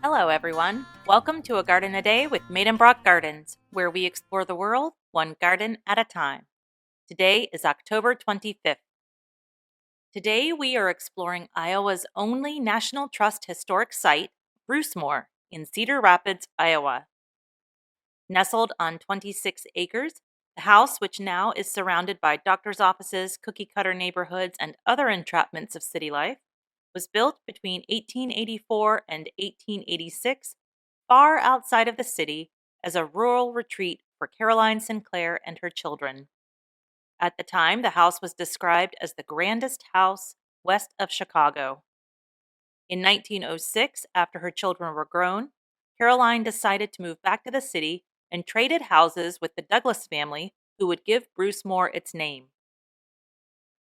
Hello, everyone. Welcome to A Garden a Day with Maidenbrock Gardens, where we explore the world one garden at a time. Today is October 25th. Today we are exploring Iowa's only National Trust historic site, Brucemore, in Cedar Rapids, Iowa. Nestled on 26 acres, the house, which now is surrounded by doctor's offices, cookie-cutter neighborhoods, and other entrapments of city life, was built between 1884 and 1886, far outside of the city, as a rural retreat for Caroline Sinclair and her children. At the time, the house was described as the grandest house west of Chicago. In 1906, after her children were grown, Caroline decided to move back to the city and traded houses with the Douglas family, who would give Brucemore its name.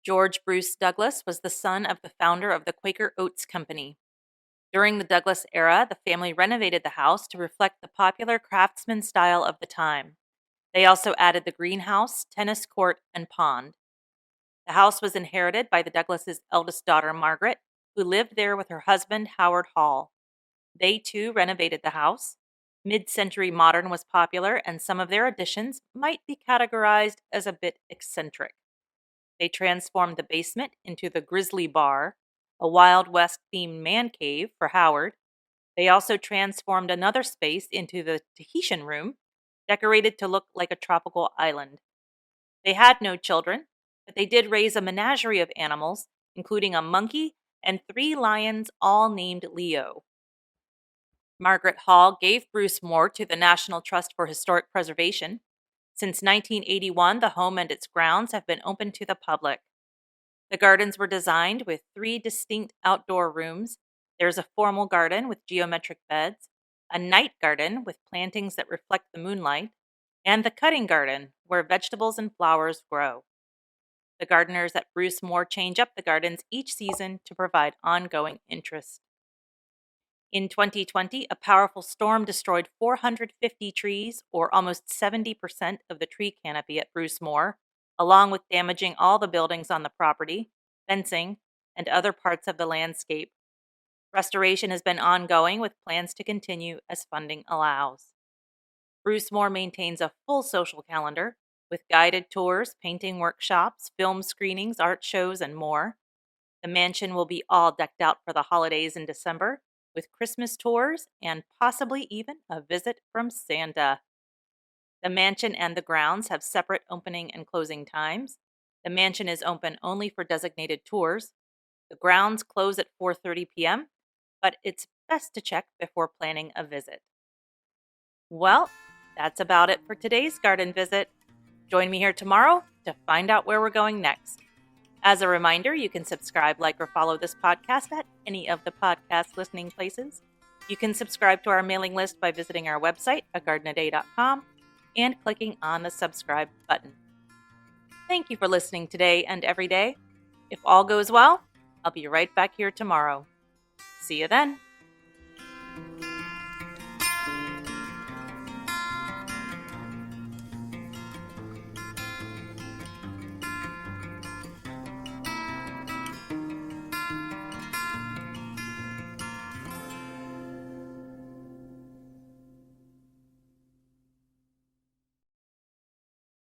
George Bruce Douglas was the son of the founder of the Quaker Oats Company. During the Douglas era, the family renovated the house to reflect the popular craftsman style of the time. They also added the greenhouse, tennis court, and pond. The house was inherited by the Douglases' eldest daughter, Margaret, who lived there with her husband, Howard Hall. They too renovated the house. Mid-century modern was popular, and some of their additions might be categorized as a bit eccentric. They transformed the basement into the Grizzly Bar, a Wild West-themed man cave for Howard. They also transformed another space into the Tahitian room, decorated to look like a tropical island. They had no children, but they did raise a menagerie of animals, including a monkey and 3 lions, all named Leo. Margaret Hall gave Brucemore to the National Trust for Historic Preservation. Since 1981, the home and its grounds have been open to the public. The gardens were designed with 3 distinct outdoor rooms. There's a formal garden with geometric beds, a night garden with plantings that reflect the moonlight, and the cutting garden, where vegetables and flowers grow. The gardeners at Brucemore change up the gardens each season to provide ongoing interest. In 2020, a powerful storm destroyed 450 trees, or almost 70% of the tree canopy at Brucemore, along with damaging all the buildings on the property, fencing, and other parts of the landscape. Restoration has been ongoing with plans to continue as funding allows. Brucemore maintains a full social calendar with guided tours, painting workshops, film screenings, art shows, and more. The mansion will be all decked out for the holidays in December, with Christmas tours and possibly even a visit from Santa. The mansion and the grounds have separate opening and closing times. The mansion is open only for designated tours. The grounds close at 4:30 p.m., but it's best to check before planning a visit. Well, that's about it for today's garden visit. Join me here tomorrow to find out where we're going next. As a reminder, you can subscribe, like, or follow this podcast at any of the podcast listening places. You can subscribe to our mailing list by visiting our website, agardenaday.com, and clicking on the subscribe button. Thank you for listening today and every day. If all goes well, I'll be right back here tomorrow. See you then.